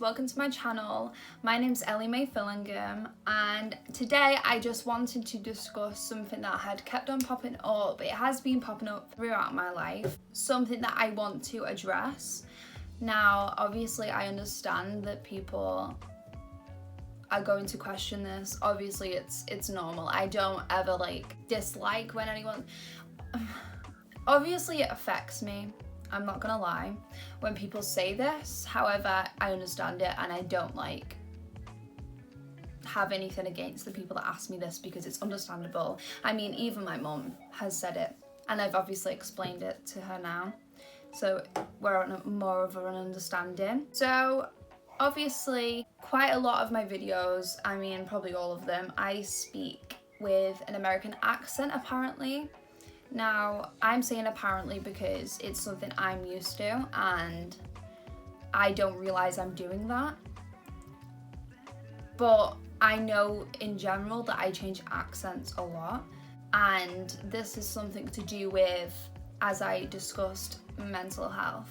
welcome to my channel. My name's Ellie-mae Fillingham, and today I just wanted to discuss something that had kept on popping up. It has been popping up throughout my life, something that I want to address. Now, obviously I understand that people are going to question this. Obviously it's normal. I don't ever dislike when anyone obviously it affects me, I'm not gonna lie, when people say this. However, I understand it and I don't have anything against the people that ask me this because it's understandable. I mean, even my mum has said it and I've obviously explained it to her now, so we're on more of an understanding. So obviously quite a lot of my videos, I mean probably all of them, I speak with an American accent apparently. Now, I'm saying apparently because it's something I'm used to and I don't realise I'm doing that. But I know in general that I change accents a lot, and this is something to do with, as I discussed, mental health,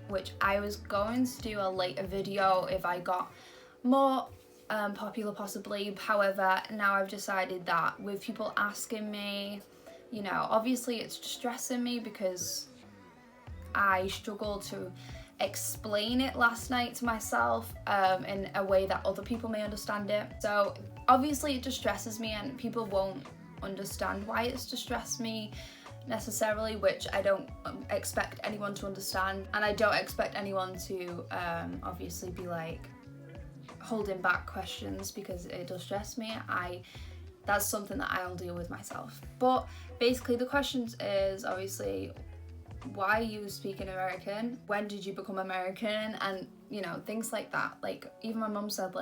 which I was going to do a later video if I got more popular possibly. However, now I've decided that with people asking me, you know, obviously it's stressing me because I struggled to explain it last night to myself in a way that other people may understand it. So obviously it distresses me and people won't understand why it's distressed me necessarily, which I don't expect anyone to understand, and I don't expect anyone to obviously be holding back questions because it does stress me. That's something that I'll deal with myself. But basically the questions is obviously, why are you speaking American? When did you become American? And you know, things like that. Even my mum said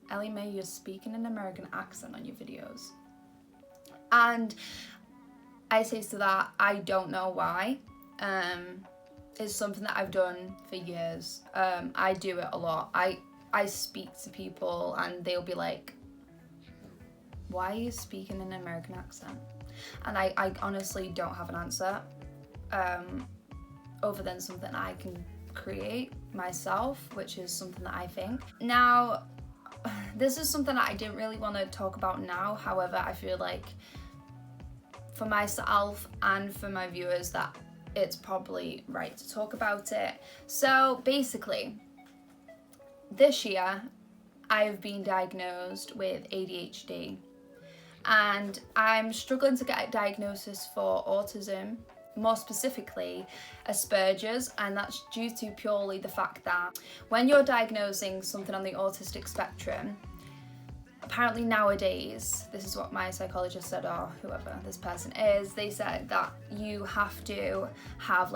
Ellie-mae, you're speaking an American accent on your videos. And I say to that, I don't know why. It's something that I've done for years. I do it a lot. I speak to people and they'll be like, why are you speaking an American accent? And I honestly don't have an answer other than something I can create myself, which is something that I think. Now, this is something that I didn't really want to talk about now. However, I feel like for myself and for my viewers that it's probably right to talk about it. So basically, this year I've been diagnosed with ADHD. And I'm struggling to get a diagnosis for autism, more specifically Asperger's, and that's due to purely the fact that when you're diagnosing something on the autistic spectrum, apparently nowadays, this is what my psychologist said, or whoever this person is, they said that you have to have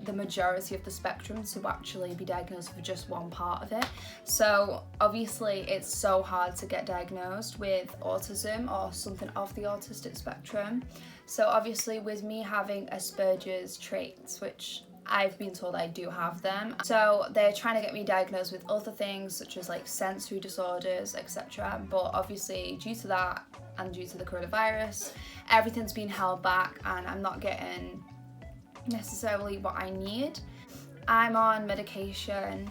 the majority of the spectrum to actually be diagnosed for just one part of it. So obviously it's so hard to get diagnosed with autism or something of the autistic spectrum. So obviously with me having Asperger's traits, which I've been told I do have them, so they're trying to get me diagnosed with other things such as sensory disorders, etc. But obviously due to that and due to the coronavirus, everything's been held back and I'm not getting necessarily what I need. I'm on medication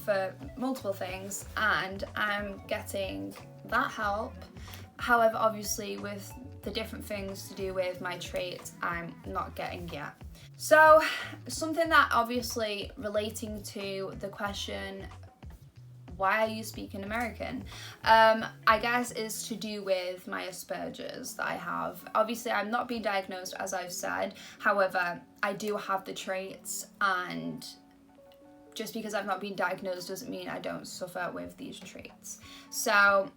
for multiple things and I'm getting that help. However, obviously with the different things to do with my traits, I'm not getting yet. So something that obviously relating to the question, why are you speaking American? I guess is to do with my Asperger's that I have. Obviously I'm not being diagnosed as I've said, however I do have the traits, and just because I've not been diagnosed doesn't mean I don't suffer with these traits. So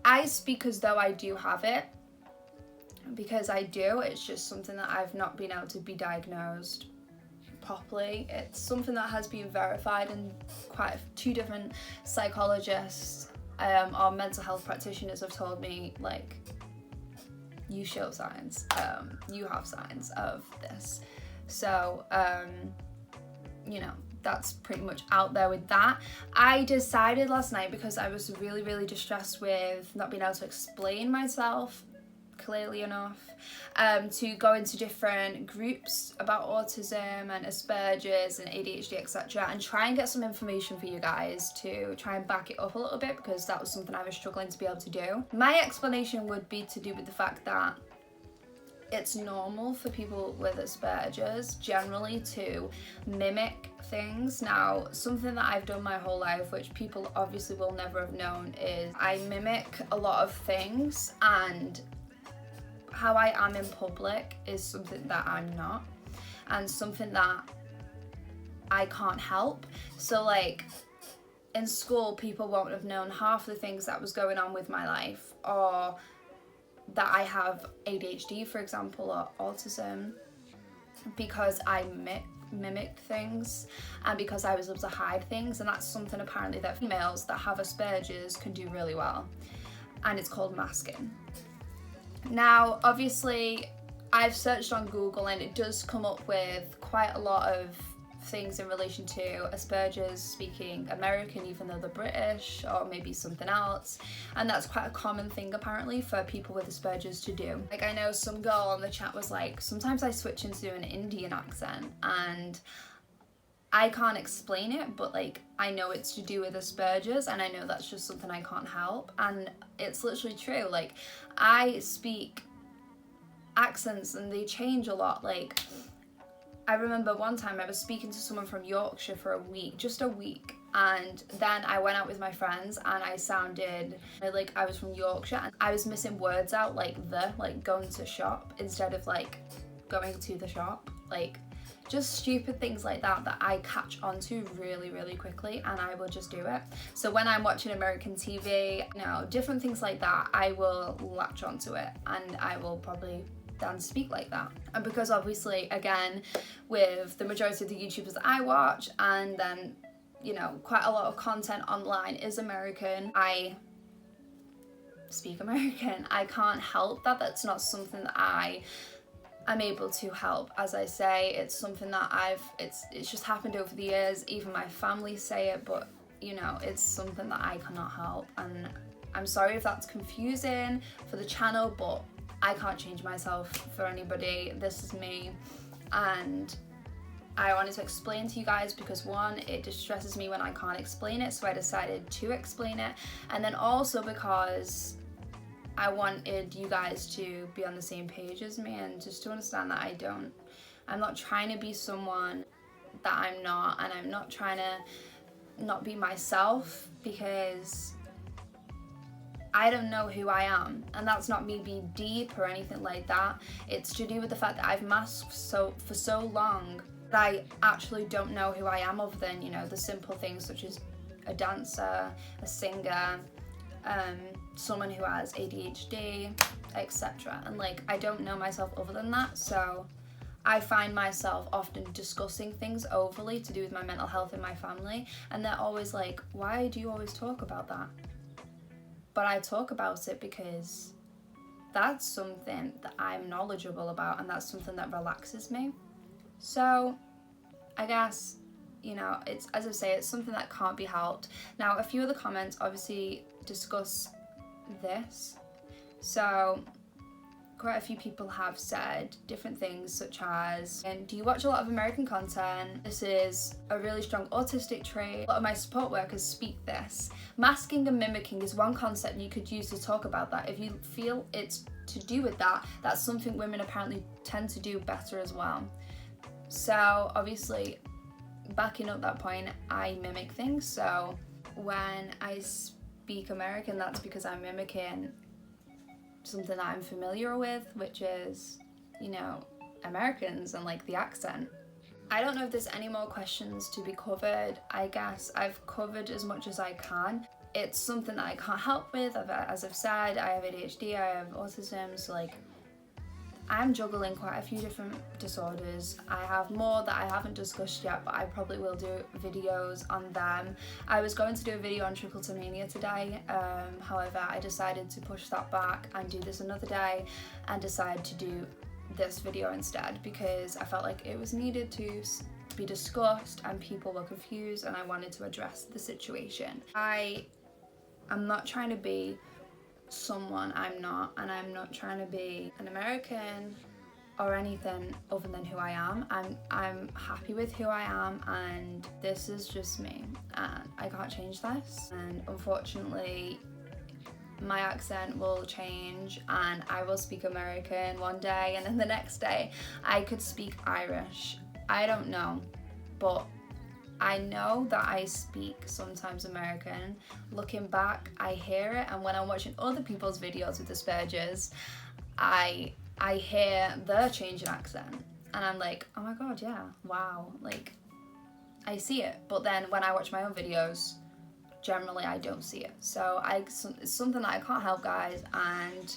I speak as though I do have it, because I do. It's just something that I've not been able to be diagnosed properly. It's something that has been verified, and two different psychologists or mental health practitioners have told me you show signs, you have signs of this. So you know, that's pretty much out there with that. I decided last night, because I was really distressed with not being able to explain myself clearly enough, to go into different groups about autism and Asperger's and ADHD, etc., and try and get some information for you guys to try and back it up a little bit, because that was something I was struggling to be able to do. My explanation would be to do with the fact that it's normal for people with Asperger's generally to mimic things. Now, something that I've done my whole life, which people obviously will never have known, is I mimic a lot of things, and how I am in public is something that I'm not, and something that I can't help. So like in school, people won't have known half the things that was going on with my life, or that I have ADHD, for example, or autism, because I mimicked things and because I was able to hide things. And that's something apparently that females that have Asperger's can do really well, and it's called masking. Now, obviously, I've searched on Google and it does come up with quite a lot of things in relation to Asperger's speaking American, even though they're British, or maybe something else, and that's quite a common thing apparently for people with Asperger's to do. Like, I know some girl on the chat was like, sometimes I switch into an Indian accent and I can't explain it, but like I know it's to do with Asperger's, and I know that's just something I can't help, and it's literally true. Like, I speak accents and they change a lot. Like, I remember one time I was speaking to someone from Yorkshire for a week, just a week, and then I went out with my friends and I sounded like I was from Yorkshire, and I was missing words out, like going to shop instead of like going to the shop, like just stupid things like that that I catch onto really, really quickly, and I will just do it. So when I'm watching American TV, you know, different things like that, I will latch onto it and I will probably then speak like that. And because obviously, again, with the majority of the YouTubers that I watch, and then, you know, quite a lot of content online is American, I speak American. I can't help that. That's not something that I'm able to help. As I say, it's something that it's just happened over the years. Even my family say it, but you know, it's something that I cannot help. And I'm sorry if that's confusing for the channel, but I can't change myself for anybody. This is me, and I wanted to explain to you guys because one, it distresses me when I can't explain it, so I decided to explain it, and then also because I wanted you guys to be on the same page as me and just to understand that I'm not trying to be someone that I'm not, and I'm not trying to not be myself, because I don't know who I am, and that's not me being deep or anything like that. It's to do with the fact that I've masked for so long that I actually don't know who I am, other than, you know, the simple things such as a dancer, a singer, someone who has ADHD, etc. And like, I don't know myself other than that, so I find myself often discussing things overly to do with my mental health in my family, and they're always like, why do you always talk about that? But I talk about it because that's something that I'm knowledgeable about, and that's something that relaxes me. So I guess, you know, it's, as I say, it's something that can't be helped. Now, a few of the comments obviously discuss this. So quite a few people have said different things, such as, and do you watch a lot of American content? This is a really strong autistic trait. A lot of my support workers speak this. Masking and mimicking is one concept you could use to talk about that. If you feel it's to do with that, that's something women apparently tend to do better as well. So obviously, backing up that point, I mimic things. So when I speak American, that's because I'm mimicking something that I'm familiar with, which is, you know, Americans and like the accent. I don't know if there's any more questions to be covered. I guess I've covered as much as I can. It's something that I can't help with. As I've said, I have ADHD, I have autism, so like I'm juggling quite a few different disorders. I have more that I haven't discussed yet, but I probably will do videos on them. I was going to do a video on trichotillomania today, however I decided to push that back and do this another day, and decide to do this video instead, because I felt like it was needed to be discussed and people were confused, and I wanted to address the situation. I am not trying to be someone I'm not, and I'm not trying to be an American or anything other than who I am. I'm happy with who I am, and this is just me, and I can't change this. And unfortunately, my accent will change and I will speak American one day, and then the next day I could speak Irish. I don't know, but I know that I speak sometimes American. Looking back, I hear it, and when I'm watching other people's videos with Asperger's, I hear their change in accent, and I'm like, oh my god, yeah, wow, like, I see it. But then when I watch my own videos, generally I don't see it. So it's something that I can't help, guys, and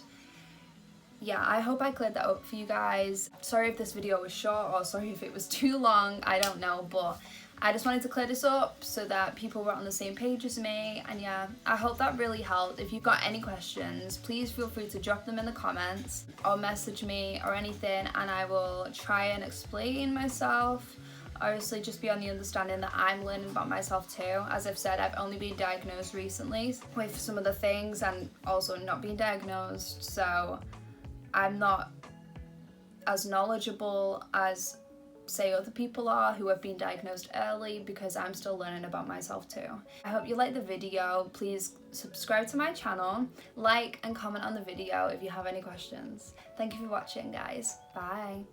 yeah, I hope I cleared that up for you guys. Sorry if this video was short, or sorry if it was too long, I don't know, but I just wanted to clear this up so that people were on the same page as me. And yeah, I hope that really helped. If you've got any questions, please feel free to drop them in the comments or message me or anything, and I will try and explain myself. Obviously, just be on the understanding that I'm learning about myself too. As I've said, I've only been diagnosed recently with some of the things, and also not being diagnosed, so I'm not as knowledgeable as, say, other people are who have been diagnosed early, because I'm still learning about myself too. I hope you liked the video. Please subscribe to my channel, like and comment on the video if you have any questions. Thank you for watching, guys. Bye.